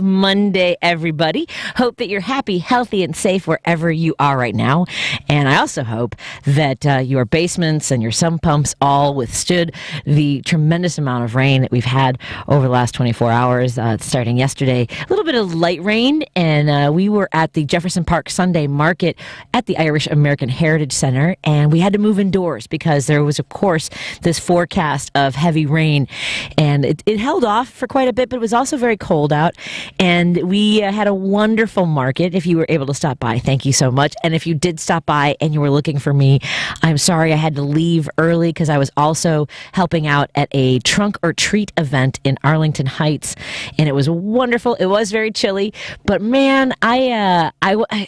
Monday, everybody. Hope that you're happy, healthy, and safe wherever you are right now. And I also hope that your basements and your sump pumps all withstood the tremendous amount of rain that we've had over the last 24 hours, starting yesterday. A little bit of light rain, and we were at the Jefferson Park Sunday Market at the Irish American Heritage Center, and we had to move indoors because there was, of course, this forecast of heavy rain, and it held off for quite a bit, but it was also very cold out, and we had a wonderful market. If you were able to stop by, thank you so much. And if you did stop by and you were looking for me, I'm sorry I had to leave early because I was also helping out at a trunk or treat event in Arlington Heights, and it was wonderful. It was very chilly, but man, I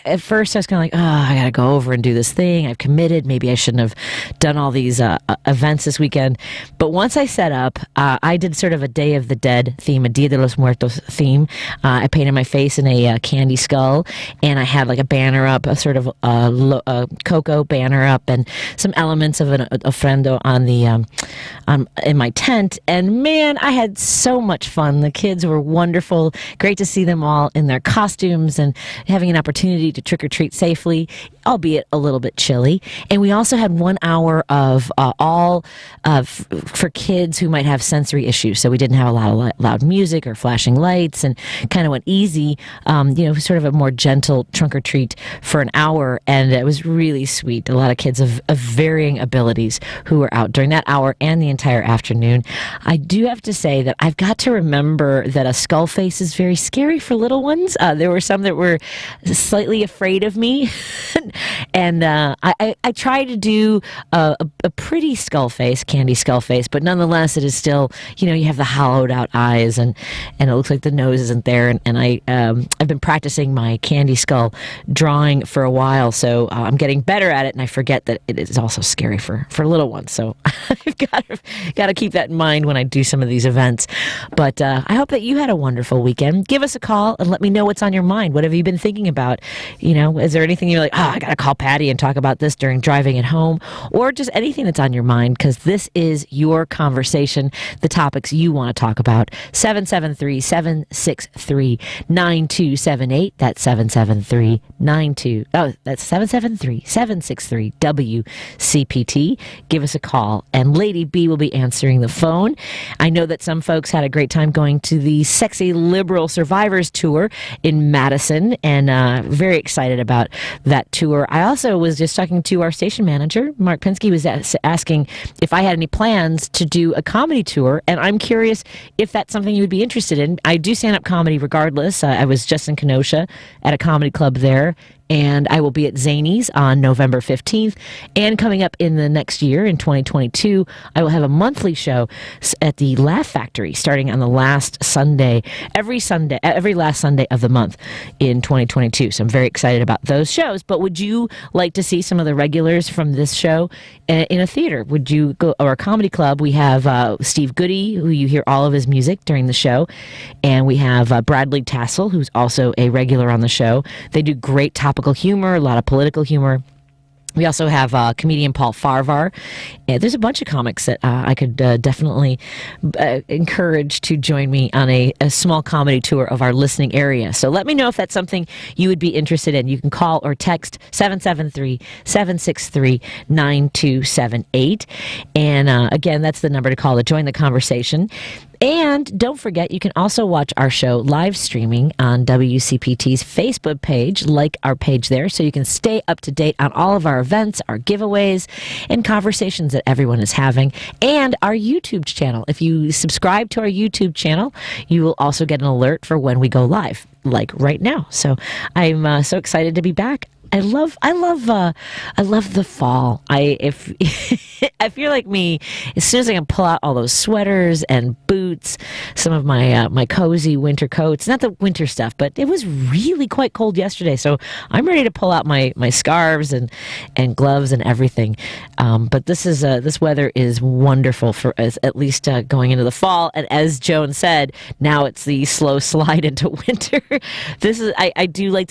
at first I was kind of like, oh, I gotta go over and do this thing. I've committed. Maybe I shouldn't have done all these events this weekend. But once I set up, I did sort of a Day of the Dead theme, a Dia de los Muertos theme. I painted my face in a candy skull, and I had like a banner up, a sort of cocoa banner up, and some elements of an ofrendo on the in my tent. And man, I had so much fun. The kids were wonderful. Great to see them all in their costumes and having an opportunity to trick or treat safely, albeit a little bit chilly. And we also had 1 hour of for kids who might have sensory issues. So we didn't have a lot of loud music or flashing lights, and kind of went easy, sort of a more gentle trunk or treat for an hour. And it was really sweet. A lot of kids of varying abilities who were out during that hour and the entire afternoon. I do have to say that I've got to remember that a skull face is very scary for little ones. There were some that were slightly afraid of me. And I try to do a pretty skull face, candy skull face, but nonetheless, it is still, you have the hollowed out eyes, and it looks like the nose isn't there. And I've been practicing my candy skull drawing for a while, so I'm getting better at it, and I forget that it is also scary for little ones. So I've got to keep that in mind when I do some of these events. But I hope that you had a wonderful weekend. Give us a call and let me know what's on your mind. What have you been thinking about? Is there anything you're like, I got to call Patty and talk about this during driving at home, or just anything that's on your mind, because this is your conversation, the topics you want to talk about. 773-763-9278. That's 773-763-WCPT. Give us a call, and Lady B will be answering the phone. I know that some folks had a great time going to the Sexy Liberal Survivors Tour in Madison, and very excited about that tour. I also was just talking to our station manager, Mark Pinsky, was asking if I had any plans to do a comedy tour, and I'm curious if that's something you would be interested in. I do stand-up comedy regardless. I was just in Kenosha at a comedy club there, and I will be at Zany's on November 15th. And coming up in the next year, in 2022, I will have a monthly show at the Laugh Factory starting on the last Sunday, every last Sunday of the month in 2022. So I'm very excited about those shows. But would you like to see some of the regulars from this show in a theater? Would you go, or a comedy club? We have Steve Goody, who you hear all of his music during the show. And we have Bradley Tassel, who's also a regular on the show. They do great topical humor, a lot of political humor. We also have comedian Paul Farvar. There's a bunch of comics that I could definitely encourage to join me on a small comedy tour of our listening area. So let me know if that's something you would be interested in. You can call or text 773-763-9278. And again, that's the number to call to join the conversation. And don't forget, you can also watch our show live streaming on WCPT's Facebook page. Like our page there so you can stay up to date on all of our events, our giveaways, and conversations that everyone is having. And our YouTube channel. If you subscribe to our YouTube channel, you will also get an alert for when we go live, like right now. So I'm so excited to be back. I love the fall. If you're like me, as soon as I can pull out all those sweaters and boots, some of my my cozy winter coats, not the winter stuff, but it was really quite cold yesterday, so I'm ready to pull out my scarves and gloves and everything. But this weather is wonderful for us, at least going into the fall. And as Joan said, now it's the slow slide into winter. I do like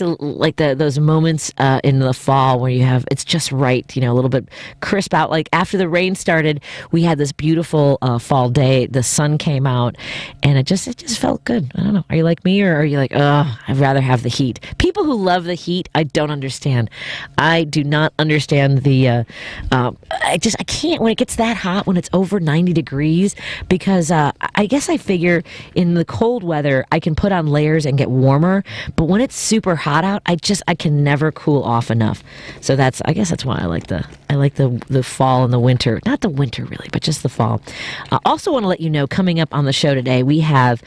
those moments in the fall where it's just right, a little bit crisp out. Like after the rain started, we had this beautiful fall day. The sun came out, and it just felt good. I don't know. Are you like me, or are you like, I'd rather have the heat? People who love the heat, I don't understand. I do not understand the. I can't when it gets that hot, when it's over 90 degrees, because I guess I figure in the cold weather I can put on layers and get warmer, but when it's super hot out, I can never cool off enough. So I guess that's why I like the fall and the winter. Not the winter really, but just the fall. I also want to let you know, coming up on the show today, we have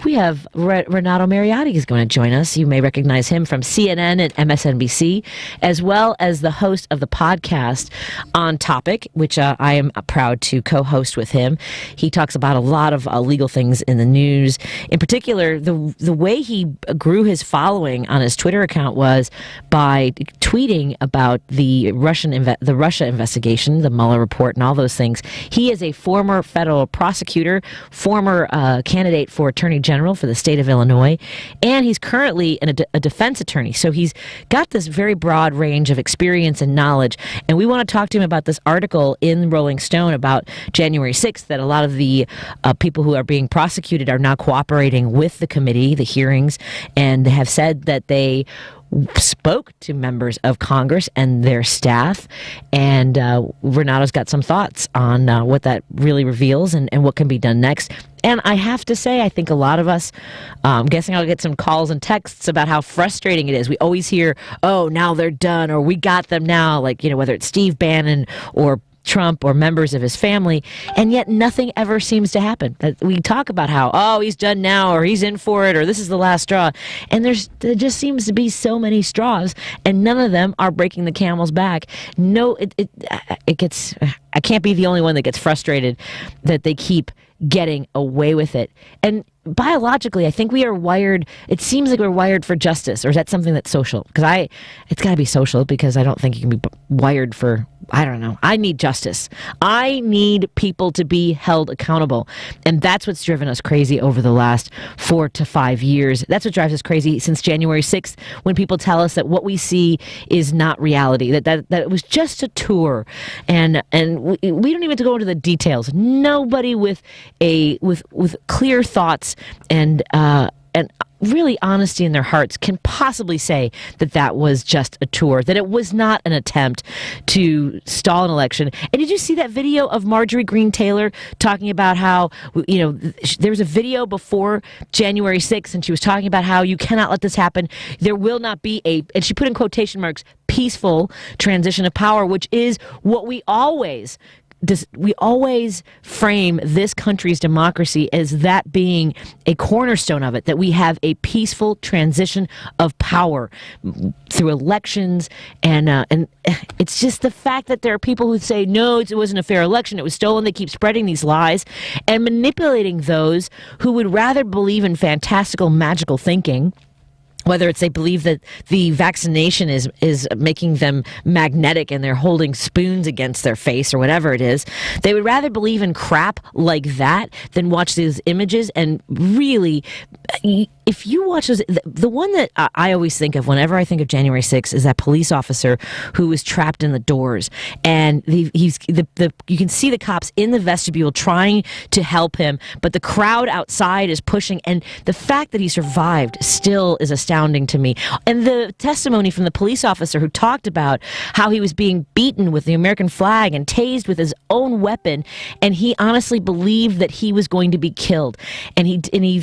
Renato Mariotti is going to join us. You may recognize him from CNN and MSNBC, as well as the host of the podcast On Topic, which I am proud to co-host with him. He talks about a lot of legal things in the news. In particular, the way he grew his following on his Twitter account was by tweeting about the Russia investigation, the Mueller report, and all those things. He is a former federal prosecutor, former candidate for attorney general for the state of Illinois, and he's currently a defense attorney. So he's got this very broad range of experience and knowledge. And we want to talk to him about this article in Rolling Stone about January 6th, that a lot of the people who are being prosecuted are now cooperating with the committee, the hearings, and have said that they spoke to members of Congress and their staff. And Renato's got some thoughts on what that really reveals and what can be done next. And I have to say, I think a lot of us, I'm guessing I'll get some calls and texts about how frustrating it is. We always hear, oh, now they're done, or we got them now, like, whether it's Steve Bannon or Trump or members of his family, and yet nothing ever seems to happen. We talk about how, he's done now, or he's in for it, or this is the last straw, and there just seems to be so many straws, and none of them are breaking the camel's back. No, it gets. I can't be the only one that gets frustrated that they keep getting away with it. And biologically, I think we are wired, it seems like we're wired for justice, or is that something that's social? Because it's got to be social, because I don't think you can be wired for, I don't know. I need justice. I need people to be held accountable. And that's what's driven us crazy over the last 4 to 5 years. That's what drives us crazy since January 6th, when people tell us that what we see is not reality, that it was just a tour. And we don't even have to go into the details. Nobody with clear thoughts and really honesty in their hearts can possibly say that was just a tour, that it was not an attempt to stall an election. And did you see that video of Marjorie Greene Taylor talking about how, there was a video before January 6th, and she was talking about how you cannot let this happen. There will not be and she put in quotation marks, peaceful transition of power, which is what we always frame this country's democracy as, that being a cornerstone of it, that we have a peaceful transition of power through elections. And it's just the fact that there are people who say, no, it wasn't a fair election, it was stolen. They keep spreading these lies and manipulating those who would rather believe in fantastical, magical thinking. Whether it's they believe that the vaccination is making them magnetic and they're holding spoons against their face or whatever it is, they would rather believe in crap like that than watch these images. And really, if you watch those, the one that I always think of whenever I think of January 6th is that police officer who was trapped in the doors, and you can see the cops in the vestibule trying to help him, but the crowd outside is pushing, and the fact that he survived still is astounding to me. And the testimony from the police officer who talked about how he was being beaten with the American flag and tased with his own weapon, and he honestly believed that he was going to be killed, and he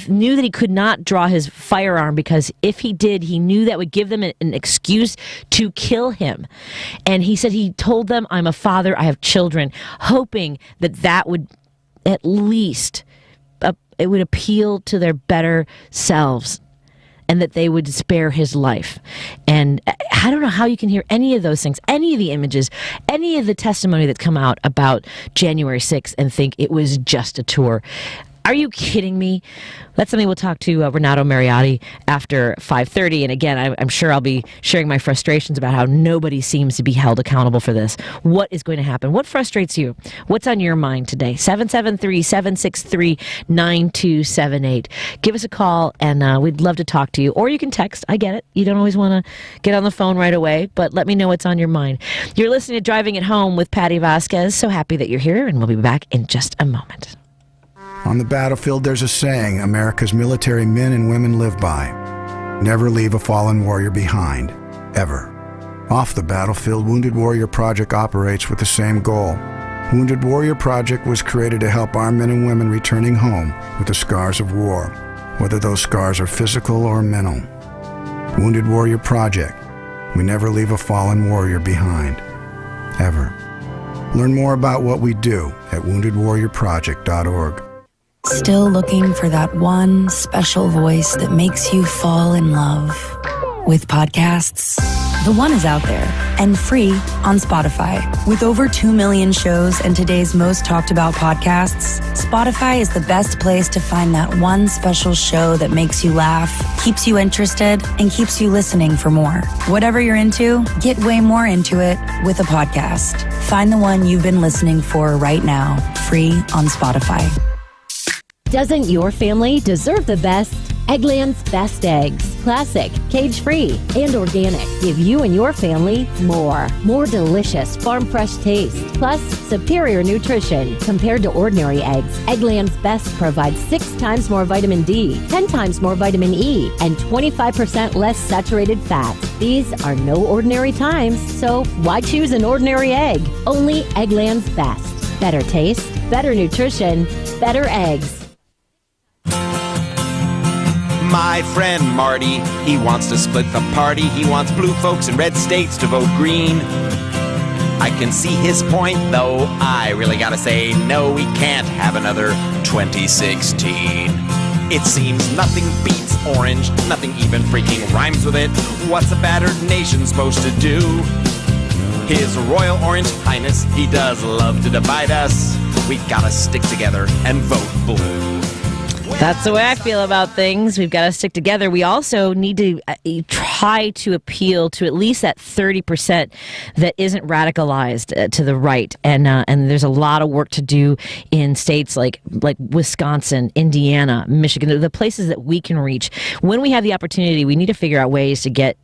knew that he could not draw his firearm, because if he did, he knew that would give them an excuse to kill him. And he said he told them, I'm a father, I have children, hoping that would at least it would appeal to their better selves, and that they would spare his life. And I don't know how you can hear any of those things, any of the images, any of the testimony that's come out about January 6th and think it was just a tour. Are you kidding me? That's something we'll talk to Renato Mariotti after 5:30. And again, I'm sure I'll be sharing my frustrations about how nobody seems to be held accountable for this. What is going to happen? What frustrates you? What's on your mind today? 773-763-9278. Give us a call, and we'd love to talk to you. Or you can text. I get it. You don't always want to get on the phone right away, but let me know what's on your mind. You're listening to Driving It Home with Patti Vasquez. So happy that you're here, and we'll be back in just a moment. On the battlefield, there's a saying America's military men and women live by. Never leave a fallen warrior behind, ever. Off the battlefield, Wounded Warrior Project operates with the same goal. Wounded Warrior Project was created to help our men and women returning home with the scars of war, whether those scars are physical or mental. Wounded Warrior Project. We never leave a fallen warrior behind, ever. Learn more about what we do at woundedwarriorproject.org. Still looking for that one special voice that makes you fall in love with podcasts? The one is out there and free on Spotify. With over 2 million shows and today's most talked about podcasts, Spotify is the best place to find that one special show that makes you laugh, keeps you interested, and keeps you listening for more. Whatever you're into, get way more into it with a podcast. Find the one you've been listening for right now, free on Spotify. Doesn't your family deserve the best? Eggland's Best Eggs, classic, cage-free, and organic, give you and your family more. More delicious farm-fresh taste, plus superior nutrition. Compared to ordinary eggs, Eggland's Best provides 6 times more vitamin D, 10 times more vitamin E, and 25% less saturated fat. These are no ordinary times, so why choose an ordinary egg? Only Eggland's Best. Better taste, better nutrition, better eggs. My friend Marty, he wants to split the party. He wants blue folks in red states to vote green. I can see his point, though I really gotta say, no, we can't have another 2016. It seems nothing beats orange, nothing even freaking rhymes with it. What's a battered nation supposed to do? His Royal Orange Highness, he does love to divide us. We gotta stick together and vote blue. That's the way I feel about things. We've got to stick together. We also need to try to appeal to at least that 30% that isn't radicalized to the right. And there's a lot of work to do in states like Wisconsin, Indiana, Michigan, the places that we can reach. When we have the opportunity, we need to figure out ways to get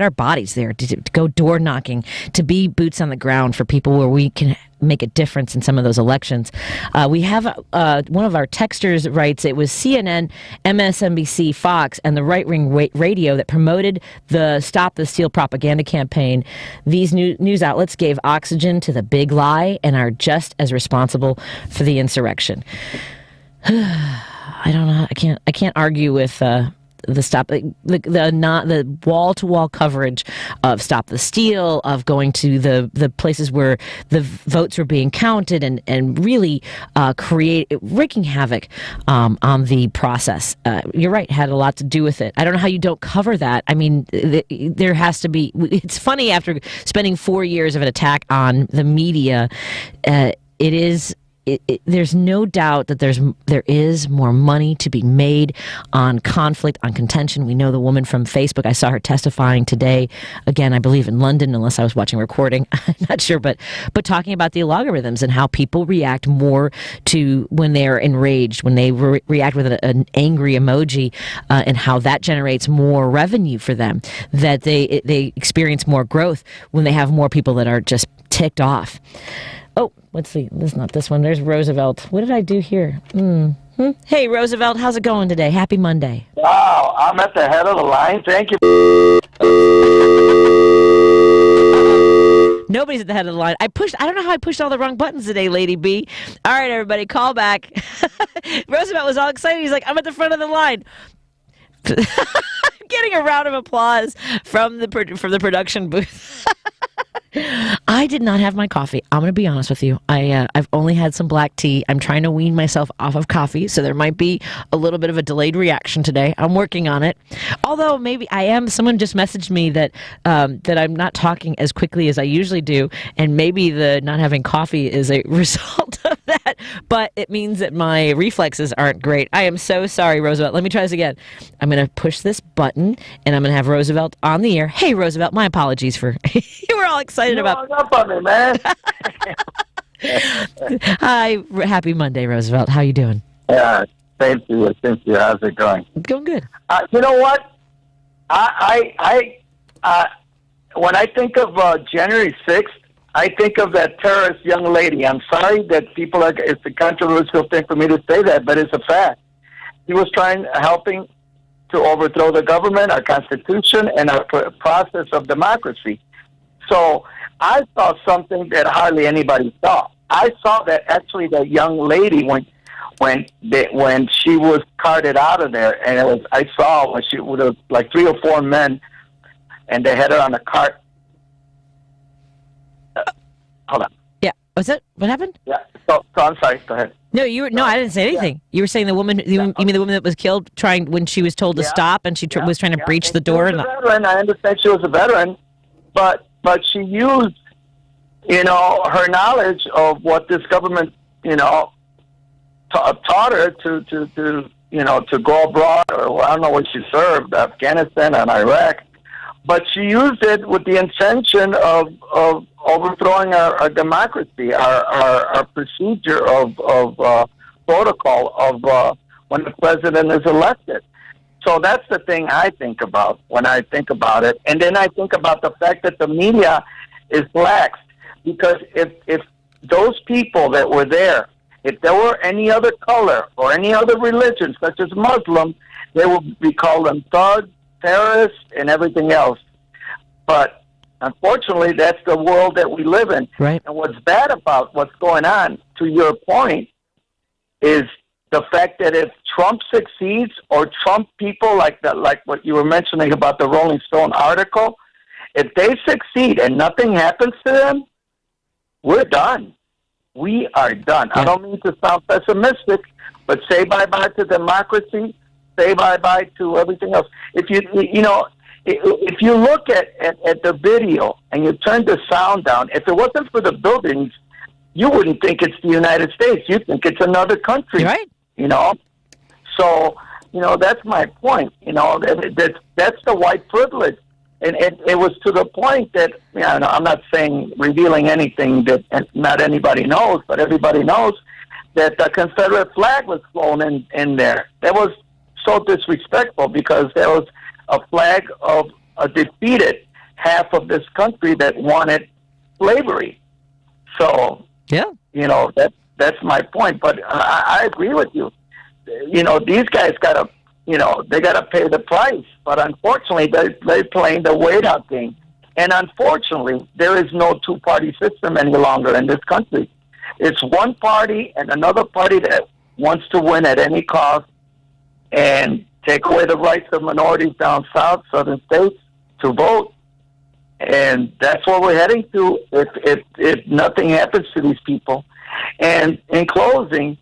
our bodies there, to go door knocking, to be boots on the ground for people where we can make a difference in some of those elections. We have one of our texters writes it was CNN, MSNBC, Fox, and the right-wing radio that promoted the Stop the Steal propaganda campaign. These news outlets gave oxygen to the big lie and are just as responsible for the insurrection. I don't know. I can't argue with the wall-to-wall coverage of Stop the Steal, of going to the places where the votes were being counted and really wreaking havoc on the process. You're right, had a lot to do with it. I don't know how you don't cover that. I mean, there has to be. It's funny, after spending 4 years of an attack on the media, there's no doubt that there is more money to be made on conflict, on contention. We know the woman from Facebook. I saw her testifying today, again, I believe in London, unless I was watching a recording. I'm not sure, but talking about the algorithms and how people react more to when they're enraged, when they react with an angry emoji, and how that generates more revenue for them, that they experience more growth when they have more people that are just ticked off. Oh, let's see. This is not this one. There's Roosevelt. What did I do here? Hey, Roosevelt, how's it going today? Happy Monday. Wow, I'm at the head of the line. Thank you. Nobody's at the head of the line. I don't know how I pushed all the wrong buttons today, Lady B. All right, everybody, call back. Roosevelt was all excited. He's like, I'm at the front of the line. Getting a round of applause from the production booth. I did not have my coffee. I'm going to be honest with you. I've only had some black tea. I'm trying to wean myself off of coffee, so there might be a little bit of a delayed reaction today. I'm working on it. Although maybe I am. Someone just messaged me that I'm not talking as quickly as I usually do, and maybe the not having coffee is a result of that. but it means that my reflexes aren't great. I am so sorry, Roosevelt. Let me try this again. I'm going to push this button, and I'm going to have Roosevelt on the air. Hey, Roosevelt, my apologies for you were all excited about. Hung up on me, man. Hi, happy Monday, Roosevelt. How you doing? Yeah, same to you. Same to you. How's it going? Going good. You know what? When I think of January 6th, I think of that terrorist young lady. I'm sorry that it's a controversial thing for me to say that, but it's a fact. He was helping to overthrow the government, our Constitution, and our process of democracy. So I saw something that hardly anybody saw. I saw that actually that young lady when she was carted out of there, and I saw when she with like 3 or 4 men, and they had her on a cart. Hold on. Yeah. What's it? What happened? Yeah. So I'm sorry. Go ahead. No, I didn't say anything. Yeah. You were saying the woman. You mean the woman that was killed when she was told to stop, and she was trying to breach the door. She was a veteran. I understand she was a veteran, but she used, her knowledge of what this government, taught her to go abroad, or I don't know what she served, Afghanistan and Iraq, but she used it with the intention of overthrowing our democracy, our procedure of protocol of when the president is elected. So that's the thing I think about when I think about it. And then I think about the fact that the media is lax, because if those people that were there, if there were any other color or any other religion, such as Muslim, they would be called them thugs, terrorists, and everything else. But unfortunately, that's the world that we live in. Right. And what's bad about what's going on, to your point, is the fact that if Trump succeeds, or Trump people like what you were mentioning about the Rolling Stone article, if they succeed and nothing happens to them, we're done. We are done. Yeah. I don't mean to sound pessimistic, but say bye-bye to democracy, say bye-bye to everything else. If you look at the video and you turn the sound down, if it wasn't for the buildings, you wouldn't think it's the United States. You'd think it's another country. You're right. So, that's my point. That's the white privilege. And it was to the point that, I'm not revealing anything that not anybody knows, but everybody knows that the Confederate flag was flown in there. That was so disrespectful, because there was a flag of a defeated half of this country that wanted slavery. So, that's my point. But I agree with you. These guys they got to pay the price. But unfortunately, they're playing the wait-out game. And unfortunately, there is no two-party system any longer in this country. It's one party and another party that wants to win at any cost and take away the rights of minorities down south, southern states, to vote. And that's what we're heading to if nothing happens to these people. And in closing,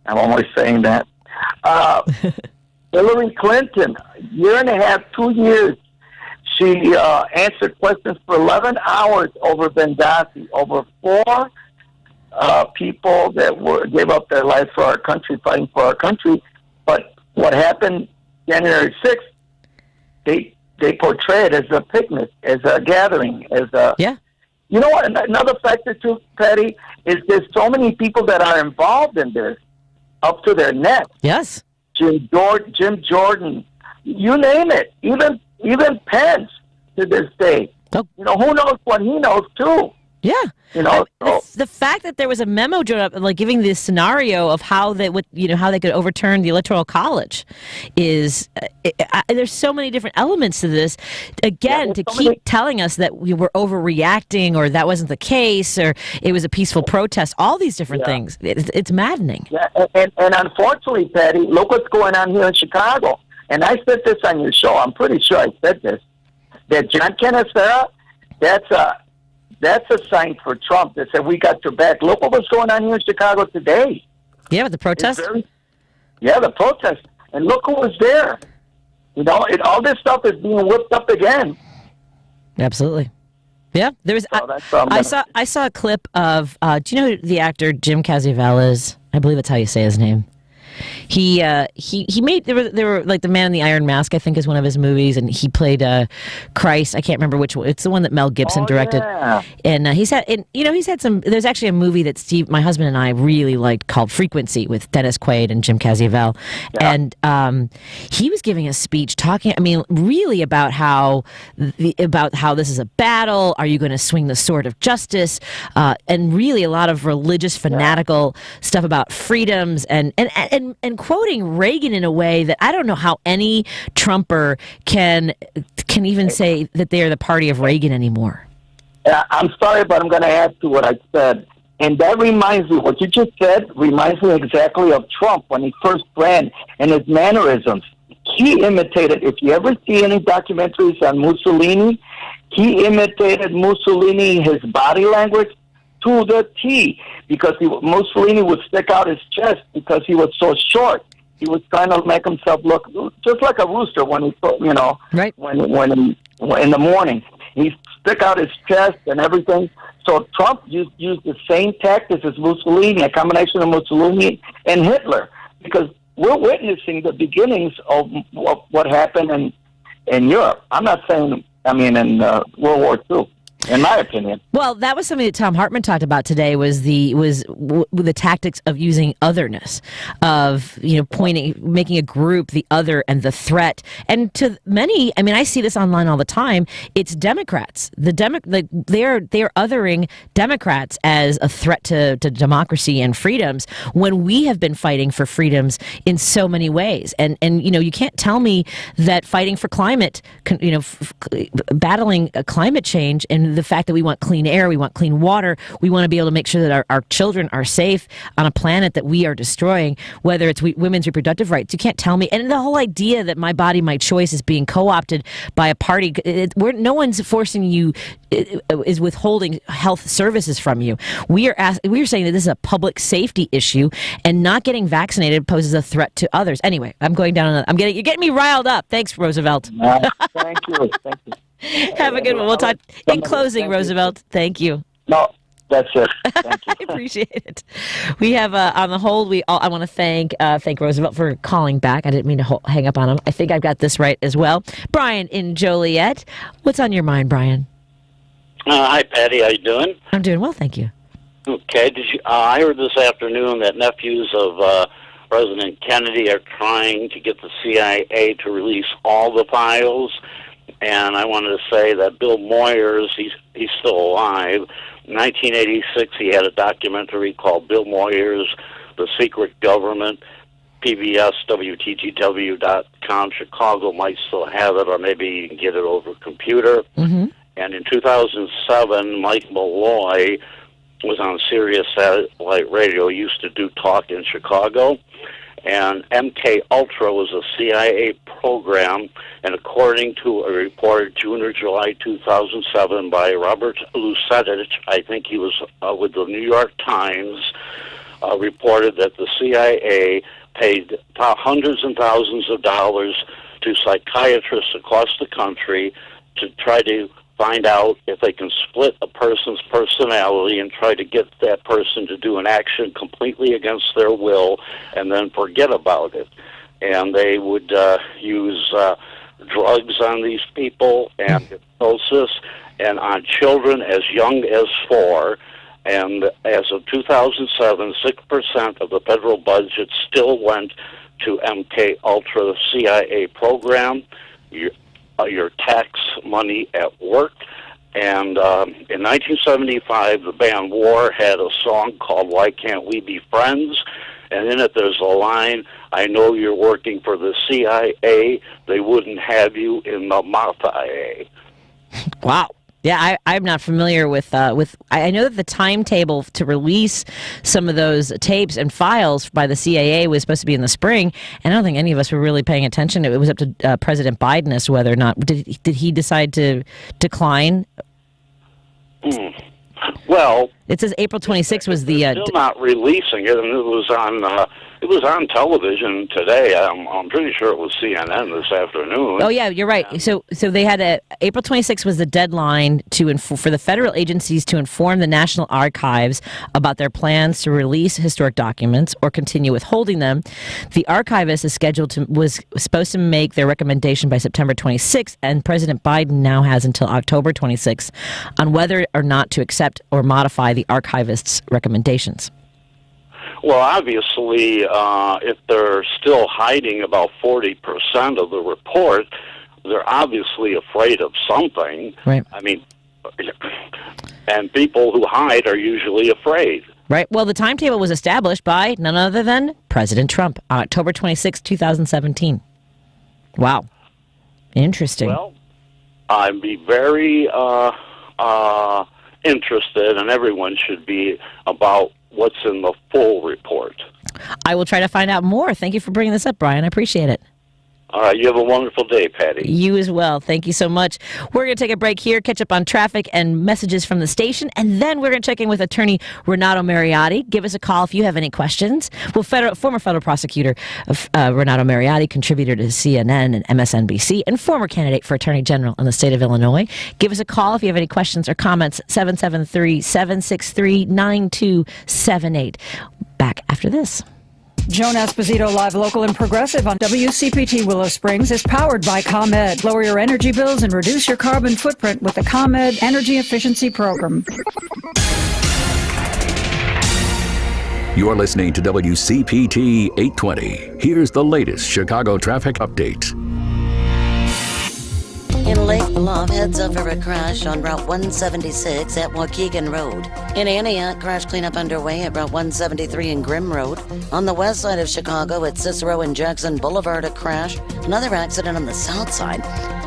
I'm always saying that, Hillary Clinton, 1.5, 2 years, she answered questions for 11 hours over Benghazi, over 4 people that gave up their life for our country, fighting for our country. But what happened January 6th, they portray it as a picnic, as a gathering, as a... Yeah. You know what? Another factor, too, Patty, is there's so many people that are involved in this, up to their neck. Yes. Jim Jordan, you name it. Even Pence to this day. Oh. Who knows what he knows, too. Yeah. The fact that there was a memo drawn up, like giving this scenario of how they could overturn the Electoral College, is there's so many different elements to this. Again, to keep telling us that we were overreacting, or that wasn't the case, or it was a peaceful protest. All these different things. It's maddening. Yeah, and unfortunately, Patty, look what's going on here in Chicago. And I said this on your show. I'm pretty sure I said this. That John Cannicera, that's a sign for Trump that said, we got your back. Look what was going on here in Chicago today. Yeah, with the protest? The protest. And look who was there. All this stuff is being whipped up again. Absolutely. Yeah, there's. So I saw a clip of. Do you know who the actor Jim Caviezel is? I believe that's how you say his name. He made there were like The Man in the Iron Mask, I think, is one of his movies, and he played Christ. I can't remember which one. It's the one that Mel Gibson directed. Yeah. And he's had some. There's actually a movie that my husband and I really liked called Frequency with Dennis Quaid and Jim Caviezel, and he was giving a speech talking. I mean, really about how this is a battle. Are you going to swing the sword of justice? And really a lot of religious fanatical stuff about freedoms and quoting Reagan in a way that I don't know how any Trumper can even say that they are the party of Reagan anymore. I'm sorry, but I'm going to add to what I said. And that reminds me, what you just said reminds me exactly of Trump when he first ran and his mannerisms. He imitated, if you ever see any documentaries on Mussolini, he imitated Mussolini, his body language, to the T, because Mussolini would stick out his chest because he was so short. He was trying to make himself look just like a rooster when he, right. when in the morning. He stick out his chest and everything. So Trump used the same tactics as Mussolini, a combination of Mussolini and Hitler, because we're witnessing the beginnings of what happened in Europe. I'm not saying, in World War II. In my opinion. Well, that was something that Tom Hartman talked about today. Was the tactics of using otherness, of making a group the other and the threat. And to many, I see this online all the time. It's Democrats. They're othering Democrats as a threat to democracy and freedoms when we have been fighting for freedoms in so many ways. And you can't tell me that fighting for climate, battling climate change and the fact that we want clean air, we want clean water, we want to be able to make sure that our children are safe on a planet that we are destroying, whether it's women's reproductive rights. You can't tell me. And the whole idea that my body, my choice is being co-opted by a party, no one's forcing you, is withholding health services from you. We are saying that this is a public safety issue, and not getting vaccinated poses a threat to others. Anyway, I'm going down on you're getting me riled up. Thanks, Roosevelt. Thank you. Have a good one. We'll talk. In closing, Roosevelt, thank you. No, that's it. Thank you. I appreciate it. We have on the hold. I want to thank Roosevelt for calling back. I didn't mean to hang up on him. I think I've got this right as well. Brian in Joliet, what's on your mind, Brian? Hi, Patty. How you doing? I'm doing well, thank you. Okay. I heard this afternoon that nephews of President Kennedy are trying to get the CIA to release all the files. And I wanted to say that Bill Moyers, he's still alive. In 1986, he had a documentary called Bill Moyers, The Secret Government. PBS, WTGW.com, Chicago might still have it, or maybe you can get it over computer. Mm-hmm. And in 2007, Mike Malloy was on Sirius Satellite Radio, used to do talk in Chicago. And MK Ultra was a CIA program, and according to a report June or July 2007 by Robert Lucetich, I think he was with the New York Times, reported that the CIA paid hundreds and thousands of dollars to psychiatrists across the country to try to find out if they can split a person's personality and try to get that person to do an action completely against their will and then forget about it. And they would use drugs on these people and hypnosis and on children as young as 4. And as of 2007, 6% of the federal budget still went to MK Ultra CIA program. Your tax money at work. And in 1975, the band War had a song called Why Can't We Be Friends? And in it there's a line, I know you're working for the CIA, they wouldn't have you in the Mafia. Wow. Yeah, I'm not familiar with. I know that the timetable to release some of those tapes and files by the CIA was supposed to be in the spring, and I don't think any of us were really paying attention. It was up to President Biden as to whether or not did he decide to decline. Well, it says April 26th was the. Still not releasing it, and it was on It was on television today. I'm pretty sure it was CNN this afternoon. Oh yeah, you're right. So they had April 26th was the deadline for the federal agencies to inform the National Archives about their plans to release historic documents or continue withholding them. The archivist was supposed to make their recommendation by September 26th, and President Biden now has until October 26th on whether or not to accept or modify the archivist's recommendations. Well, obviously, if they're still hiding about 40% of the report, they're obviously afraid of something. Right. I mean, and people who hide are usually afraid. Right. Well, the timetable was established by none other than President Trump on October 26, 2017. Wow. Interesting. Well, I'd be very interested, and everyone should be, about what's in the full report. I will try to find out more. Thank you for bringing this up, Brian. I appreciate it. All right, you have a wonderful day, Patty. You as well. Thank you so much. We're going to take a break here, catch up on traffic and messages from the station, and then we're going to check in with attorney Renato Mariotti. Give us a call if you have any questions. Well, former federal prosecutor Renato Mariotti, contributor to CNN and MSNBC, and former candidate for attorney general in the state of Illinois. Give us a call if you have any questions or comments, 773-763-9278. Back after this. Joan Esposito, live, local, and progressive on WCPT Willow Springs is powered by ComEd. Lower your energy bills and reduce your carbon footprint with the ComEd Energy Efficiency Program. You're listening to WCPT 820. Here's the latest Chicago traffic update. In Lake Bluff, heads up for a crash on Route 176 at Waukegan Road. In Antioch, crash cleanup underway at Route 173 and Grimm Road. On the west side of Chicago at Cicero and Jackson Boulevard, a crash. Another accident on the south side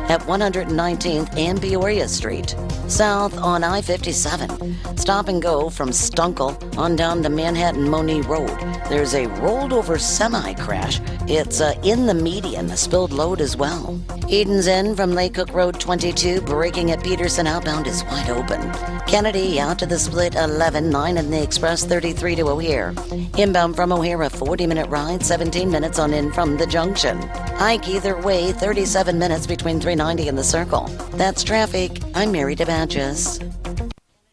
at 119th and Peoria Street. South on I-57. Stop and go from Stunkel on down to Manhattan-Monee Road. There's a rolled over semi crash. It's in the median, a spilled load as well. Eden's End from Lake Cook Road 22, braking at Peterson outbound is wide open. Kennedy out to the split 11-9 in the Express 33 to O'Hare. Inbound from O'Hare, a 40-minute ride, 17 minutes on in from the junction. Hike either way, 37 minutes between 390 and the Circle. That's traffic. I'm Mary DeBatches.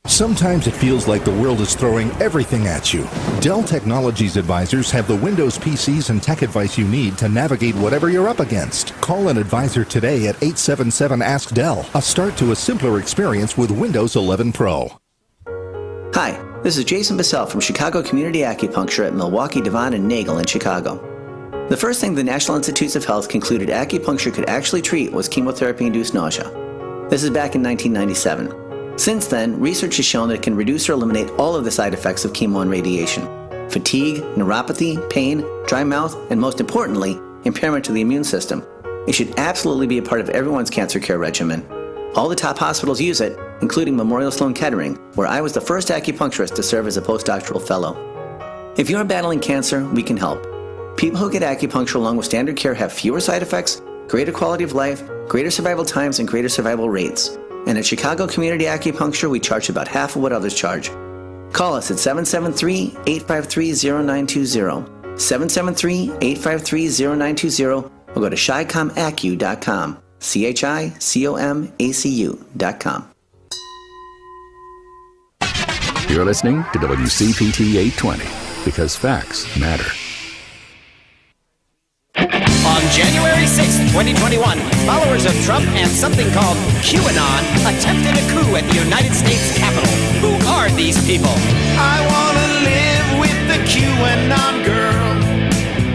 Sometimes it feels like the world is throwing everything at you. Dell Technologies advisors have the Windows PCs and tech advice you need to navigate whatever you're up against. Call an advisor today at 877-ASK-DELL. A start to a simpler experience with Windows 11 Pro. Hi, this is Jason Bissell from Chicago Community Acupuncture at Milwaukee, Devon, and Nagel in Chicago. The first thing the National Institutes of Health concluded acupuncture could actually treat was chemotherapy-induced nausea. This is back in 1997. Since then, research has shown that it can reduce or eliminate all of the side effects of chemo and radiation: fatigue, neuropathy, pain, dry mouth, and most importantly, impairment to the immune system. It should absolutely be a part of everyone's cancer care regimen. All the top hospitals use it, including Memorial Sloan Kettering, where I was the first acupuncturist to serve as a postdoctoral fellow. If you're battling cancer, we can help. People who get acupuncture along with standard care have fewer side effects, greater quality of life, greater survival times, and greater survival rates. And at Chicago Community Acupuncture, we charge about half of what others charge. Call us at 773-853-0920, 773-853-0920, or go to chicomacu.com, chicomacu.com. You're listening to WCPT 820, because facts matter. On January 6, 2021, followers of Trump and something called QAnon attempted a coup at the United States Capitol. Who are these people? I want to live with the QAnon girl.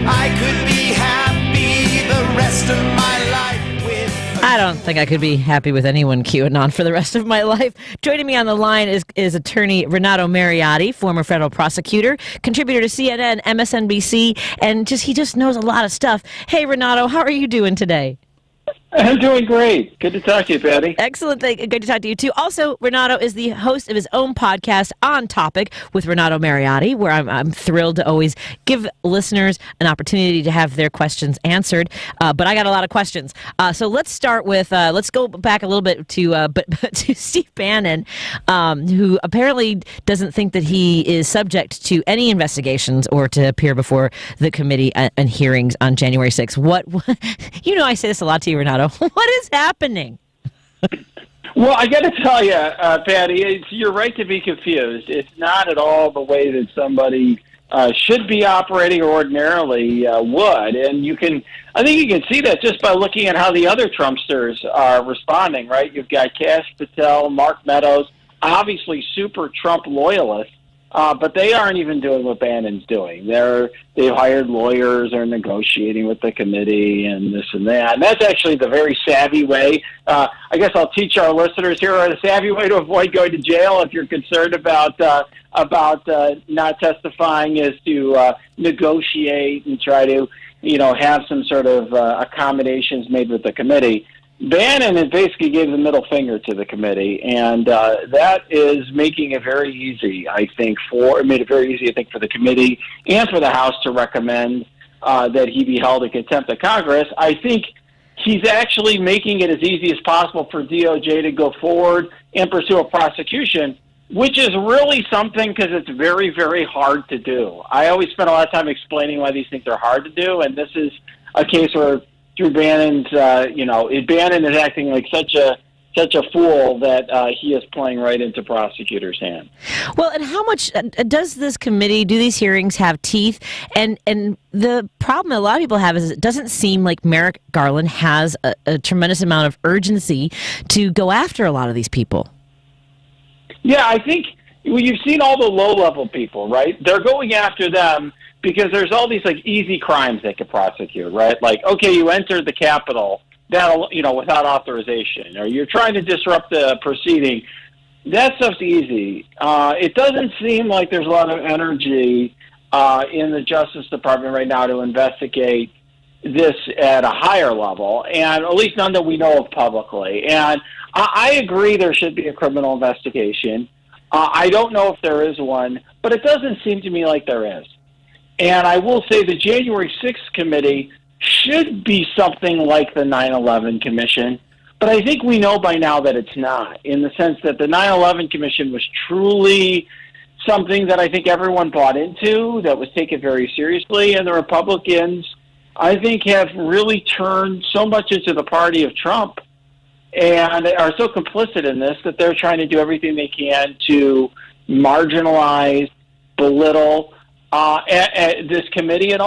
I could be happy the rest of my life with... I don't think I could be happy with anyone QAnon for the rest of my life. Joining me on the line is attorney Renato Mariotti, former federal prosecutor, contributor to CNN, MSNBC, and he just knows a lot of stuff. Hey, Renato, how are you doing today? I'm doing great. Good to talk to you, Patty. Excellent. Good to talk to you, too. Also, Renato is the host of his own podcast, On Topic, with Renato Mariotti, where I'm thrilled to always give listeners an opportunity to have their questions answered. But I got a lot of questions. So let's start with, let's go back a little bit to to Steve Bannon, who apparently doesn't think that he is subject to any investigations or to appear before the committee and hearings on January 6th. What I say this a lot to you, Renato. What is happening? Well, I got to tell you, Patty, you're right to be confused. It's not at all the way that somebody should be operating or ordinarily would. And I think you can see that just by looking at how the other Trumpsters are responding, right? You've got Kash Patel, Mark Meadows, obviously super Trump loyalists. But they aren't even doing what Bannon's doing. They've hired lawyers, they're negotiating with the committee and this and that. And that's actually the very savvy way. I guess I'll teach our listeners here a savvy way to avoid going to jail if you're concerned about not testifying, is to negotiate and try to, have some sort of accommodations made with the committee. Bannon basically gave the middle finger to the committee, and that is making it very easy, I think, for the committee and for the House to recommend that he be held in contempt of Congress. I think he's actually making it as easy as possible for DOJ to go forward and pursue a prosecution, which is really something because it's very, very hard to do. I always spend a lot of time explaining why these things are hard to do, and this is a case where through Bannon's, Bannon is acting like such a fool that he is playing right into prosecutors' hands. Well, and how much does this committee, do these hearings have teeth? And the problem a lot of people have is it doesn't seem like Merrick Garland has a tremendous amount of urgency to go after a lot of these people. Yeah, I think you've seen all the low-level people, right? They're going after them because there's all these easy crimes they could prosecute, right? Like, okay, you entered the Capitol, without authorization, or you're trying to disrupt the proceeding. That stuff's easy. It doesn't seem like there's a lot of energy in the Justice Department right now to investigate this at a higher level, and at least none that we know of publicly. And I agree there should be a criminal investigation. I don't know if there is one, but it doesn't seem to me like there is. And I will say the January 6th committee should be something like the 9/11 Commission, but I think we know by now that it's not, in the sense that the 9/11 Commission was truly something that I think everyone bought into, that was taken very seriously, and the Republicans, I think, have really turned so much into the party of Trump and are so complicit in this that they're trying to do everything they can to marginalize, belittle this committee, and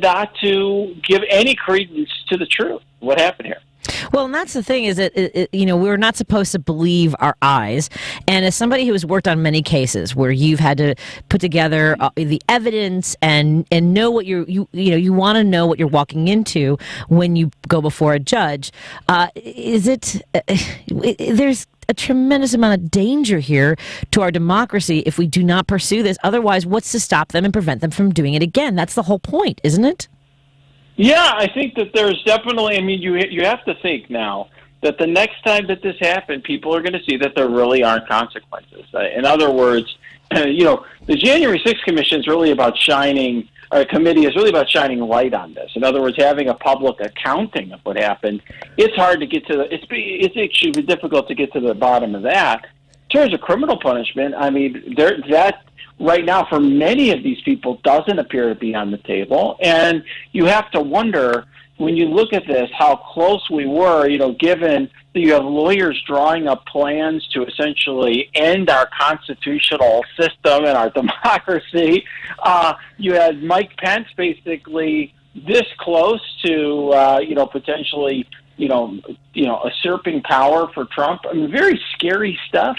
not to give any credence to the truth. What happened here? Well, and that's the thing, is that we're not supposed to believe our eyes. And as somebody who has worked on many cases where you've had to put together the evidence and know what you want to know what you're walking into when you go before a judge, there's a tremendous amount of danger here to our democracy if we do not pursue this. Otherwise, what's to stop them and prevent them from doing it again? That's the whole point, isn't it? Yeah, I think that there's definitely, you have to think now that the next time that this happened, people are going to see that there really aren't consequences. In other words, the January 6th Commission is really about committee is really about shining light on this. In other words, having a public accounting of what happened. It's hard to get to it's actually difficult to get to the bottom of that. In terms of criminal punishment, that right now for many of these people doesn't appear to be on the table. And you have to wonder, when you look at this, how close we were, given that you have lawyers drawing up plans to essentially end our constitutional system and our democracy. You had Mike Pence basically this close to, potentially, usurping power for Trump. Very scary stuff.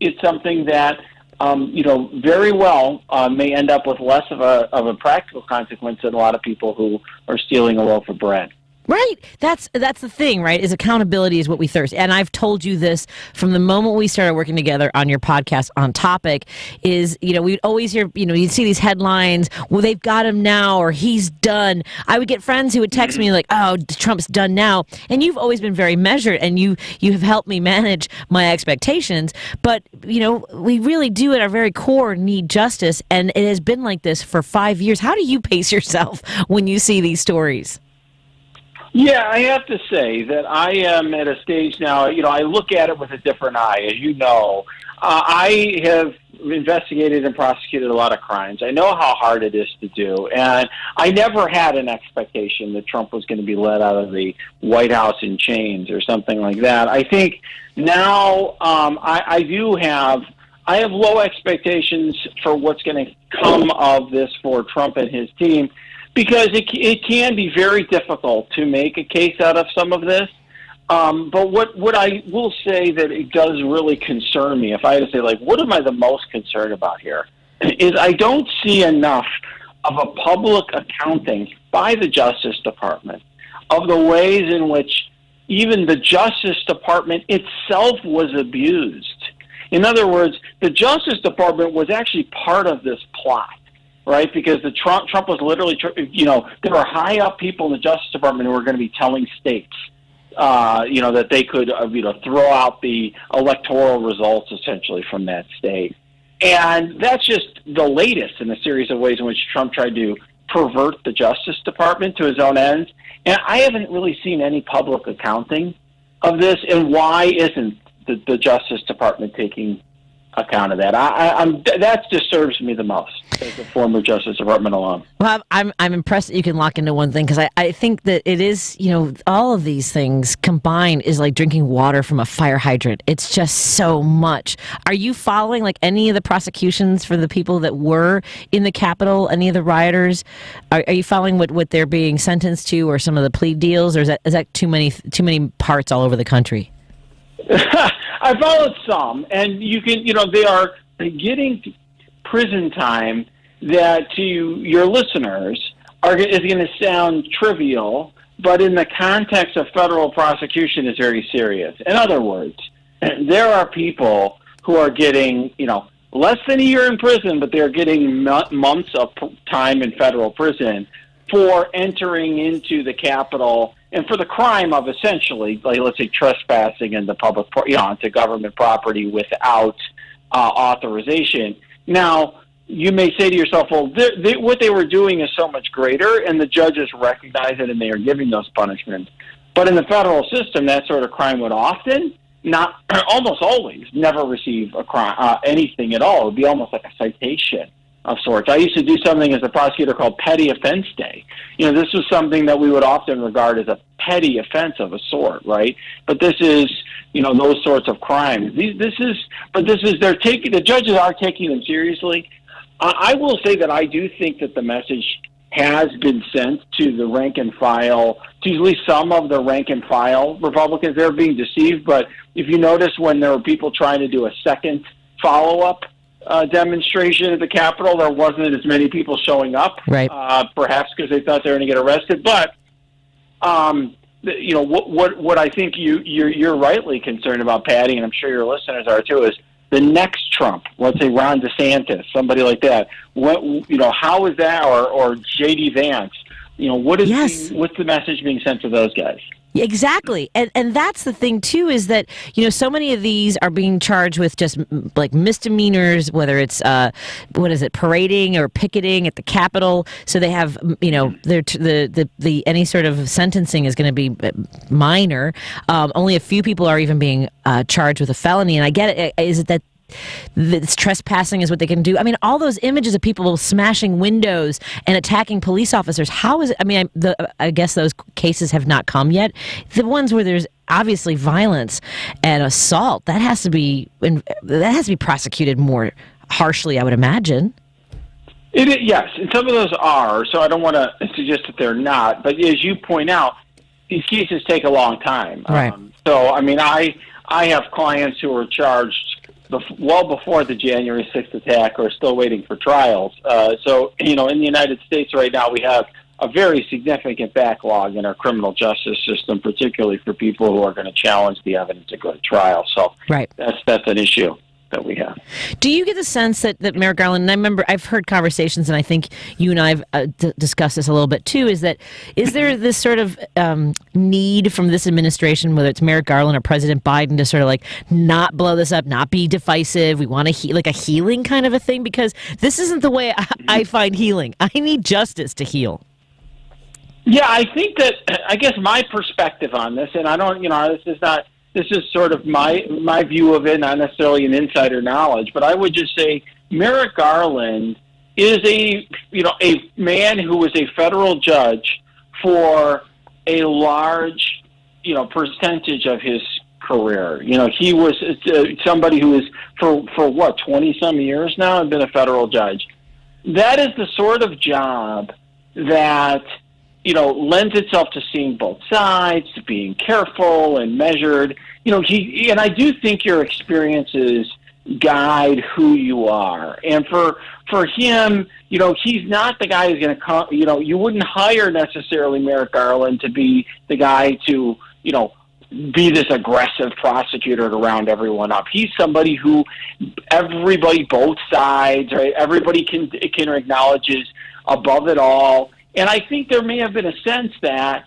It's something that, very well may end up with less of a practical consequence than a lot of people who are stealing a loaf of bread. Right. That's the thing, right? Is accountability is what we thirst. And I've told you this from the moment we started working together on your podcast on Topic is, we'd always hear, you'd see these headlines, well, they've got him now or he's done. I would get friends who would text me like, oh, Trump's done now. And you've always been very measured and you have helped me manage my expectations. But, we really do at our very core need justice. And it has been like this for 5 years. How do you pace yourself when you see these stories? Yeah, I have to say that I am at a stage now, I look at it with a different eye. As you know, I have investigated and prosecuted a lot of crimes. I know how hard it is to do, and I never had an expectation that Trump was going to be let out of the White House in chains or something like that. I think now I have low expectations for what's going to come of this for Trump and his team, because it can be very difficult to make a case out of some of this. But what I will say that it does really concern me, if I had to say, like, what am I the most concerned about here, is I don't see enough of a public accounting by the Justice Department of the ways in which even the Justice Department itself was abused. In other words, the Justice Department was actually part of this plot. Right, because Trump was literally, there were high up people in the Justice Department who were going to be telling states, that they could, throw out the electoral results essentially from that state, and that's just the latest in a series of ways in which Trump tried to pervert the Justice Department to his own ends. And I haven't really seen any public accounting of this. And why isn't the Justice Department taking account of that? That disturbs me the most as a former Justice Department alum. Well, I'm impressed that you can lock into one thing, because I think that it is, all of these things combined is like drinking water from a fire hydrant. It's just so much. Are you following like any of the prosecutions for the people that were in the Capitol, any of the rioters? Are you following what they're being sentenced to, or some of the plea deals, or is that too many parts all over the country? I followed some, and you can, they are getting prison time that to your listeners is going to sound trivial, but in the context of federal prosecution is very serious. In other words, there are people who are getting, less than a year in prison, but they're getting months of time in federal prison for entering into the Capitol and for the crime of essentially, like, let's say, trespassing into public, into government property without authorization. Now, you may say to yourself, well, what they were doing is so much greater, and the judges recognize it, and they are giving those punishments. But in the federal system, that sort of crime would almost always, never receive a crime, anything at all. It would be almost like a citation of sorts. I used to do something as a prosecutor called Petty Offense Day. This was something that we would often regard as a petty offense of a sort, right? But this is, those sorts of crimes. The judges are taking them seriously. I will say that I do think that the message has been sent to the rank and file, to at least some of the rank and file Republicans. They're being deceived, but if you notice when there were people trying to do a second follow-up demonstration at the Capitol, there wasn't as many people showing up, right? Perhaps because they thought they were going to get arrested. But what I think you're rightly concerned about, Patty, and I'm sure your listeners are too, is the next Trump. Let's say Ron DeSantis, somebody like that. How is that, or J.D. Vance? What's the message being sent to those guys? Exactly. And that's the thing, too, is that, so many of these are being charged with just like misdemeanors, whether it's, parading or picketing at the Capitol. So they have, the any sort of sentencing is going to be minor. Only a few people are even being charged with a felony. And I get it. Is it that this trespassing is what they can do? I mean, all those images of people smashing windows and attacking police officers. How is it? I mean, I guess those cases have not come yet. The ones where there's obviously violence and assault, that has to be prosecuted more harshly, I would imagine. Yes, and some of those are. So I don't want to suggest that they're not. But as you point out, these cases take a long time. Right. So I mean, I have clients who are charged well before the January 6th attack are still waiting for trials. So, in the United States right now, we have a very significant backlog in our criminal justice system, particularly for people who are going to challenge the evidence to go to trial. So right. That's an issue that we have. Do you get the sense that Merrick Garland, and I remember I've heard conversations, and I think you and I have discussed this a little bit too, is there this sort of need from this administration, whether it's Merrick Garland or President Biden, to sort of like not blow this up, not be divisive? We want to like a healing kind of a thing, because this isn't the way I find healing. I need justice to heal. Yeah, I think that, I guess my perspective on this, and I don't, this is sort of my view of it, not necessarily an insider knowledge, but I would just say Merrick Garland is a man who was a federal judge for a large, percentage of his career. He was somebody who is for what, 20 some years now, and been a federal judge. That is the sort of job that lends itself to seeing both sides, to being careful and measured. And I do think your experiences guide who you are. And for him, he's not the guy who's going to come, you wouldn't hire necessarily Merrick Garland to be the guy to, be this aggressive prosecutor to round everyone up. He's somebody who everybody, both sides, right? Everybody can acknowledge is above it all. And I think there may have been a sense that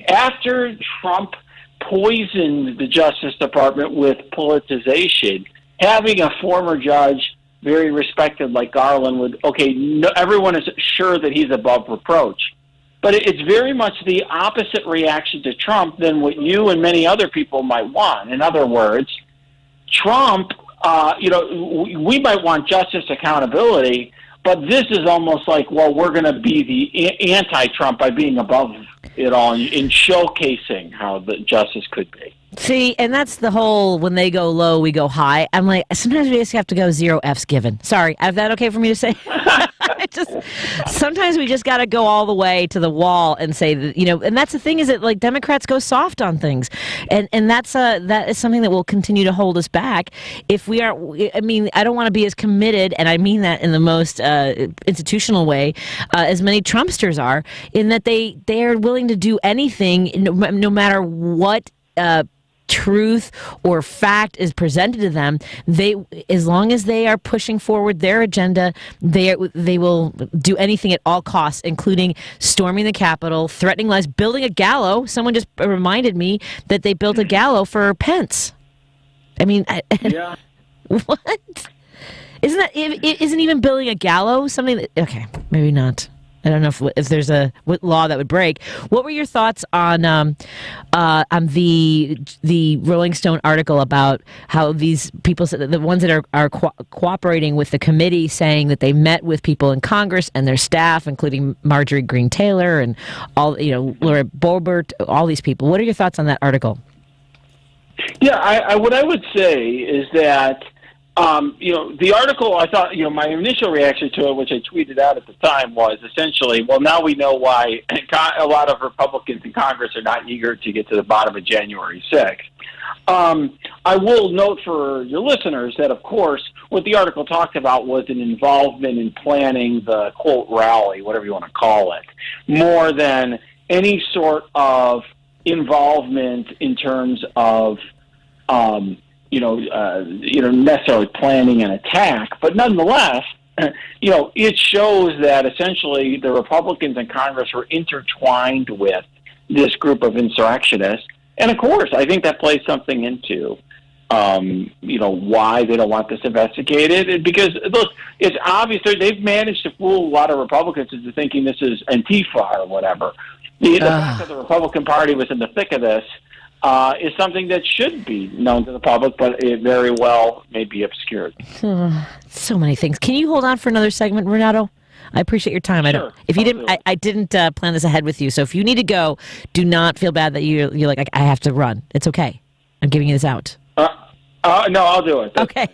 after Trump poisoned the Justice Department with politicization, having a former judge, very respected like Garland, everyone is sure that he's above reproach. But it's very much the opposite reaction to Trump than what you and many other people might want. In other words, Trump, we might want justice, accountability, but this is almost like, well, we're going to be the anti-Trump by being above it all and showcasing how the justice could be. See, and that's the whole, when they go low, we go high. I'm like, sometimes we just have to go 0 F's given. Sorry, is that okay for me to say? Sometimes we just got to go all the way to the wall and say that, and that's the thing, is that like Democrats go soft on things, and that is something that will continue to hold us back if we are. I mean, I don't want to be as committed, and I mean that in the most institutional way, as many Trumpsters are, in that they are willing to do anything, no matter what truth or fact is presented to them. They, as long as they are pushing forward their agenda, they will do anything at all costs, including storming the Capitol, threatening lives, building a gallows. Someone just reminded me that they built a gallows for Pence. I mean, yeah. What? Isn't even building a gallows something that, okay, maybe not. I don't know if there's a law that would break. What were your thoughts on the Rolling Stone article about how these people, the ones that are cooperating with the committee, saying that they met with people in Congress and their staff, including Marjorie Greene Taylor and all, Laura Boebert, all these people. What are your thoughts on that article? Yeah, what I would say is that. The article, I thought, my initial reaction to it, which I tweeted out at the time, was essentially, well, now we know why a lot of Republicans in Congress are not eager to get to the bottom of January 6th. I will note for your listeners that, of course, what the article talked about was an involvement in planning the, quote, rally, whatever you want to call it, more than any sort of involvement in terms of necessarily planning an attack, but nonetheless, it shows that essentially the Republicans in Congress were intertwined with this group of insurrectionists. And of course, I think that plays something into, why they don't want this investigated. Because, look, it's obvious they've managed to fool a lot of Republicans into thinking this is Antifa or whatever. The fact that the Republican Party was in the thick of this is something that should be known to the public, but it very well may be obscured. So many things. Can you hold on for another segment, Renato? I appreciate your time. Sure, I didn't plan this ahead with you. So if you need to go, do not feel bad that you're like, I have to run. It's okay. I'm giving you this out. No, I'll do it. Okay.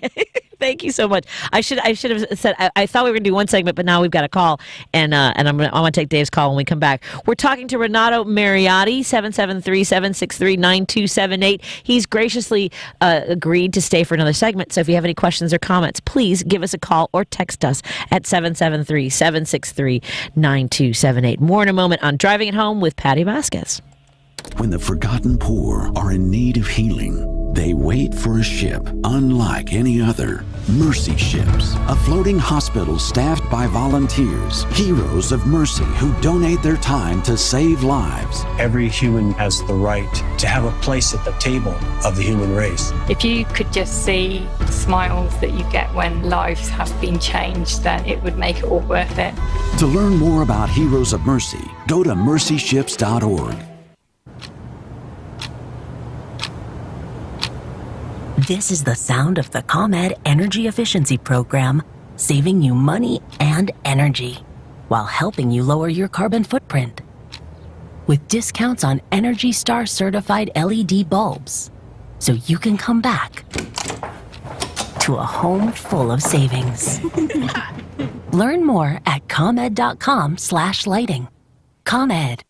Thank you so much. I should have said I thought we were going to do one segment, but now we've got a call, and I want to take Dave's call when we come back. We're talking to Renato Mariotti, 773-763-9278. He's graciously agreed to stay for another segment. So if you have any questions or comments, please give us a call or text us at 773-763-9278. More in a moment on Driving It Home with Patti Vasquez. When the forgotten poor are in need of healing, they wait for a ship unlike any other. Mercy Ships, a floating hospital staffed by volunteers, heroes of mercy who donate their time to save lives. Every human has the right to have a place at the table of the human race. If you could just see the smiles that you get when lives have been changed, then it would make it all worth it. To learn more about Heroes of Mercy, go to mercyships.org. This is the sound of the ComEd Energy Efficiency Program, saving you money and energy while helping you lower your carbon footprint. With discounts on Energy Star certified LED bulbs, so you can come back to a home full of savings. Learn more at ComEd.com/lighting. ComEd,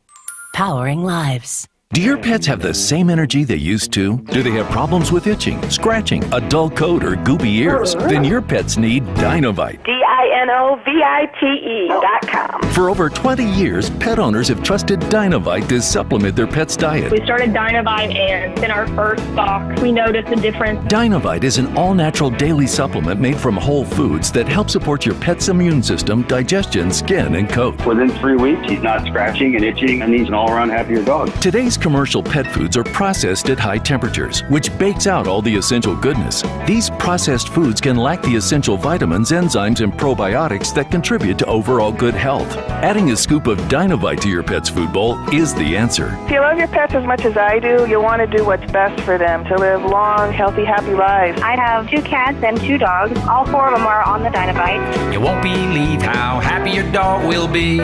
powering lives. Do your pets have the same energy they used to? Do they have problems with itching, scratching, a dull coat, or goopy ears? Then your pets need Dinovite. DINOVITE.com. For over 20 years, pet owners have trusted Dinovite to supplement their pet's diet. We started Dinovite, and in our first stock, we noticed a difference. Dinovite is an all-natural daily supplement made from whole foods that help support your pet's immune system, digestion, skin, and coat. Within 3 weeks, he's not scratching and itching, and he's an all-around happier dog. Today's commercial pet foods are processed at high temperatures, which bakes out all the essential goodness. These processed foods can lack the essential vitamins, enzymes, and probiotics that contribute to overall good health. Adding a scoop of Dinovite to your pet's food bowl is the answer. If you love your pets as much as I do, you'll want to do what's best for them to live long, healthy, happy lives. I have 2 cats and 2 dogs. All 4 of them are on the Dinovite. You won't believe how happy your dog will be.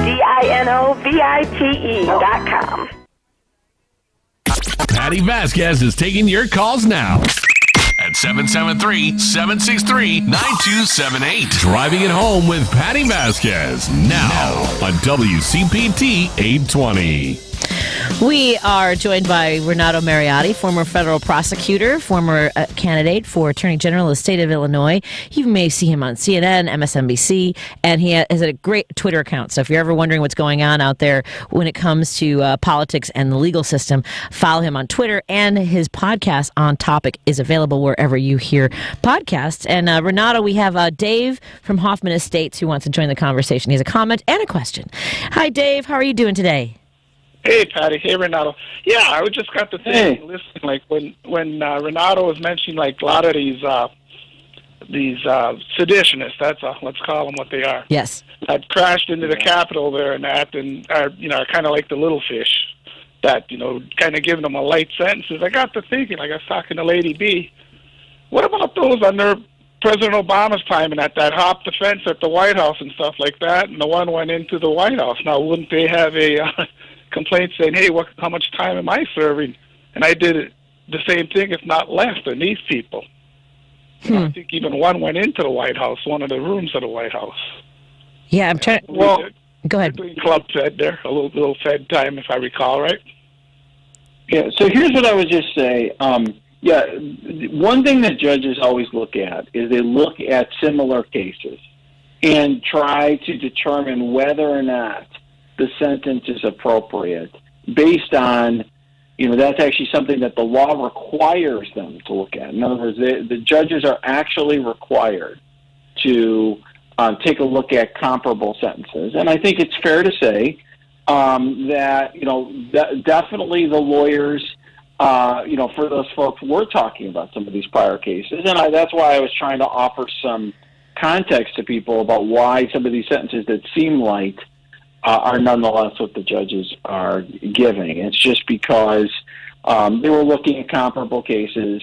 DINOVITE.com. Patti Vasquez is taking your calls now at 773-763-9278. Driving It Home with Patti Vasquez now on WCPT 820. We are joined by Renato Mariotti, former federal prosecutor, former candidate for Attorney General of the state of Illinois. You may see him on CNN, MSNBC, and he has a great Twitter account. So if you're ever wondering what's going on out there when it comes to politics and the legal system, follow him on Twitter, and his podcast On Topic is available wherever you hear podcasts. And Renato, we have Dave from Hoffman Estates who wants to join the conversation. He has a comment and a question. Hi, Dave. How are you doing today? Hey, Patty. Hey, Renato. Yeah, I just got to think, listening, like when Renato was mentioning like a lot of these seditionists. Let's call them what they are. Yes. Had crashed into the Capitol there and that, and are kind of like the little fish that kind of giving them a light sentences. I got to thinking, like I was talking to Lady B. What about those under President Obama's time and at that hop the fence at the White House and stuff like that, and the one went into the White House? Now, wouldn't they have a complaint saying, hey, how much time am I serving? And I did the same thing, if not less, than these people. I think even one went into the White House, one of the rooms of the White House. Yeah, I'm trying. Well, go ahead. Club Fed there, a little Fed time, if I recall, right? Yeah, so here's what I would just say. One thing that judges always look at is they look at similar cases and try to determine whether or not the sentence is appropriate based on, that's actually something that the law requires them to look at. In other words, the judges are actually required to take a look at comparable sentences. And I think it's fair to say that, definitely the lawyers, for those folks were talking about some of these prior cases. And that's why I was trying to offer some context to people about why some of these sentences that seem light are nonetheless what the judges are giving. It's just because they were looking at comparable cases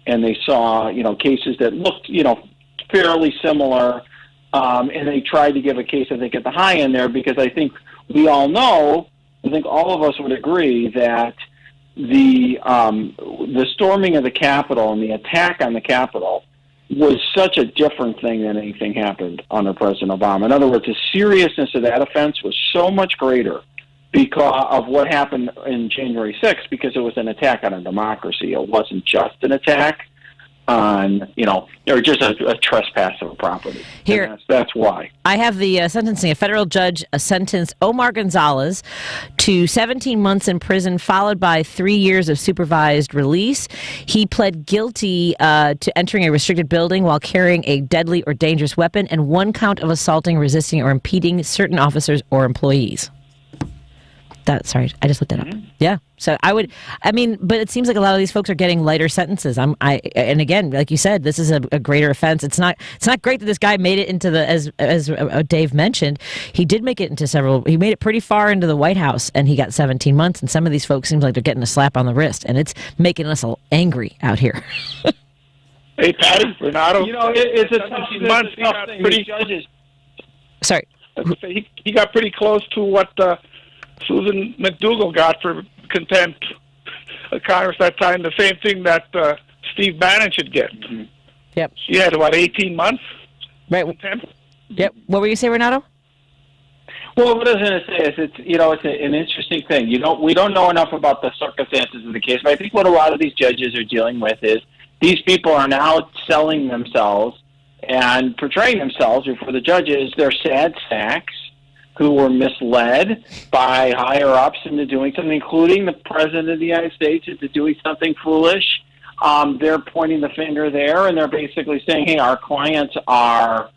and they saw, cases that looked, fairly similar, and they tried to give a case, I think, at the high end there, because I think we all know, I think all of us would agree that the storming of the Capitol and the attack on the Capitol was such a different thing than anything happened under President Obama. In other words, the seriousness of that offense was so much greater because of what happened in January 6th, because it was an attack on a democracy. It wasn't just an attack on, or just a trespass of property. Here, that's why. I have the sentencing. A federal judge sentenced Omar Gonzalez to 17 months in prison, followed by 3 years of supervised release. He pled guilty to entering a restricted building while carrying a deadly or dangerous weapon and 1 count of assaulting, resisting, or impeding certain officers or employees. Sorry, I just looked that up. Yeah. So but it seems like a lot of these folks are getting lighter sentences. And again, like you said, this is a greater offense. It's not great that this guy made it into as Dave mentioned, he did make it into he made it pretty far into the White House, and he got 17 months. And some of these folks seems like they're getting a slap on the wrist, and it's making us all angry out here. Hey, Patty, Renato. It's a tough thing. Pretty, judges. Sorry. He got pretty close to what Susan McDougal got for contempt of Congress that time, the same thing that Steve Bannon should get. Mm-hmm. Yep. She had, 18 months? Right. Contempt? Yep. What were you saying, Renato? Well, what I was going to say is it's an interesting thing. We don't know enough about the circumstances of the case, but I think what a lot of these judges are dealing with is these people are now selling themselves and portraying themselves before the judges. They're sad sacks who were misled by higher-ups into doing something, including the President of the United States, into doing something foolish. They're pointing the finger there, and they're basically saying, hey, our clients are,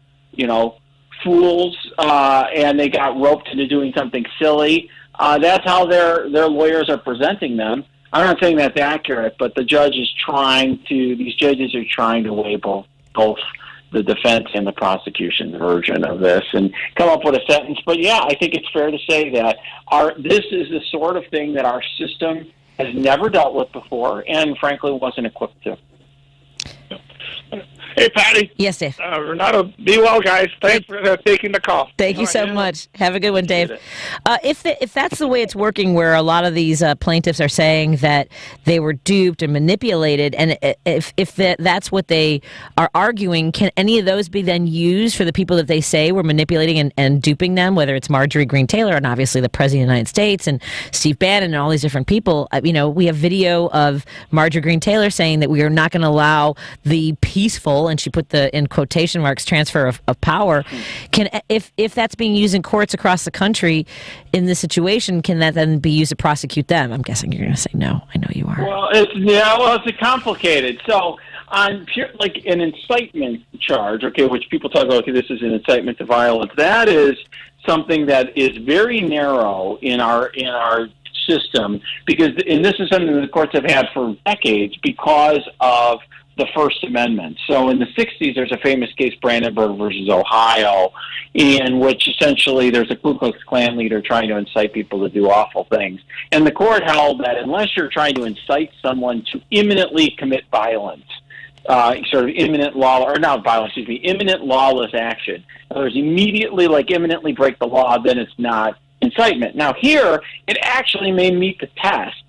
fools, and they got roped into doing something silly. That's how their lawyers are presenting them. I'm not saying that's accurate, but these judges are trying to weigh both the defense and the prosecution version of this and come up with a sentence. But yeah, I think it's fair to say that this is the sort of thing that our system has never dealt with before and frankly wasn't equipped to. Hey, Patty. Yes, Dave. Renato, be well, guys. Thanks for taking the call. Thank you so much. Have a good one, Dave. If that's the way it's working, where a lot of these plaintiffs are saying that they were duped and manipulated, and if that's what they are arguing, can any of those be then used for the people that they say were manipulating and duping them, whether it's Marjorie Greene Taylor and obviously the President of the United States and Steve Bannon and all these different people? We have video of Marjorie Greene Taylor saying that we are not going to allow the peaceful, and she put the in quotation marks, transfer of power. If that's being used in courts across the country in this situation, can that then be used to prosecute them? I'm guessing you're going to say no. I know you are. Well, it's complicated. So on like an incitement charge, which people talk about, this is an incitement to violence. That is something that is very narrow in our system and this is something that the courts have had for decades because of the First Amendment. So in the 60s, there's a famous case, Brandenburg versus Ohio, in which essentially there's a Ku Klux Klan leader trying to incite people to do awful things. And the court held that unless you're trying to incite someone to imminently commit violence, imminent lawless action, in other words, immediately, imminently break the law, then it's not incitement. Now here, it actually may meet the test,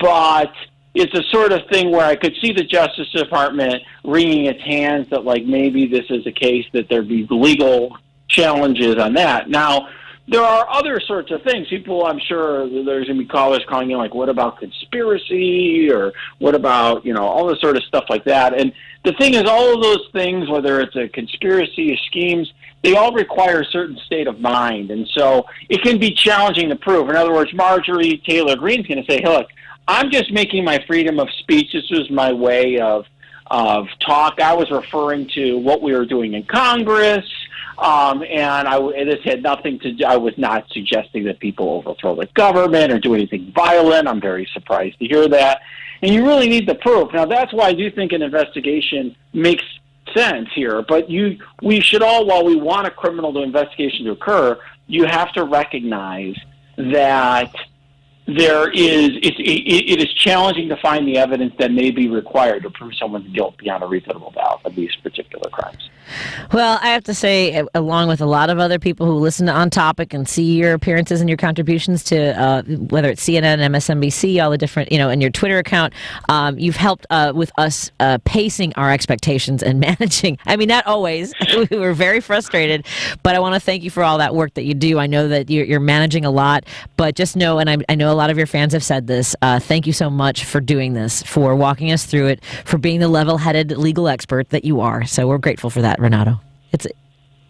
but it's a sort of thing where I could see the Justice Department wringing its hands that, maybe this is a case that there'd be legal challenges on that. Now, there are other sorts of things. People, I'm sure there's going to be callers calling in, what about conspiracy, or what about, all this sort of stuff like that. And the thing is, all of those things, whether it's a conspiracy or schemes, they all require a certain state of mind. And so it can be challenging to prove. In other words, Marjorie Taylor Greene's going to say, hey, look, I'm just making my freedom of speech. This was my way of talk. I was referring to what we were doing in Congress, and this had nothing to do. I was not suggesting that people overthrow the government or do anything violent. I'm very surprised to hear that. And you really need the proof. Now, that's why I do think an investigation makes sense here. But we should all, while we want a criminal investigation to occur, you have to recognize that it is challenging to find the evidence that may be required to prove someone's guilt beyond a reasonable doubt of these particular crimes. Well, I have to say, along with a lot of other people who listen to On Topic and see your appearances and your contributions to whether it's CNN, MSNBC, all the different, and your Twitter account, you've helped with us pacing our expectations and managing. I mean, not always. We were very frustrated, but I want to thank you for all that work that you do. I know that you're managing a lot, but just know, and I know a lot of your fans have said this, thank you so much for doing this, for walking us through it, for being the level-headed legal expert that you are. So we're grateful for that, Renato.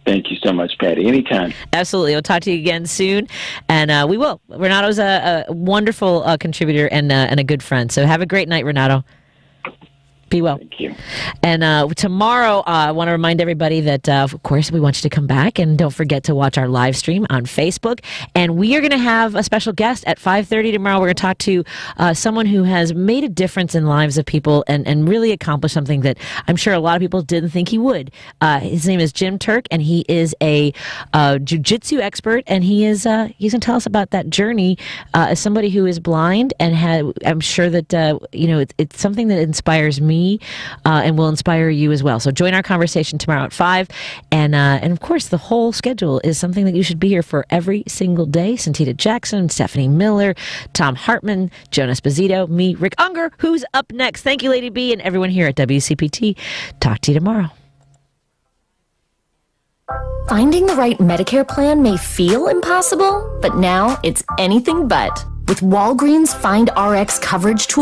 Thank you so much, Patty. Anytime. Absolutely. We'll talk to you again soon, and we will. Renato's a wonderful contributor and a good friend. So have a great night, Renato. Be well. Thank you. And tomorrow, I want to remind everybody that, of course, we want you to come back, and don't forget to watch our live stream on Facebook. And we are going to have a special guest at 5:30 tomorrow. We're going to talk to someone who has made a difference in lives of people and really accomplished something that I'm sure a lot of people didn't think he would. His name is Jim Turk, and he is a jiu-jitsu expert, and he's going to tell us about that journey as somebody who is blind, and I'm sure that it's something that inspires me. And will inspire you as well. So join our conversation tomorrow at 5. And of course, the whole schedule is something that you should be here for every single day. Santita Jackson, Stephanie Miller, Tom Hartman, Jonas Esposito, me, Rick Unger, who's up next. Thank you, Lady B, and everyone here at WCPT. Talk to you tomorrow. Finding the right Medicare plan may feel impossible, but now it's anything but. With Walgreens Find RX coverage tool.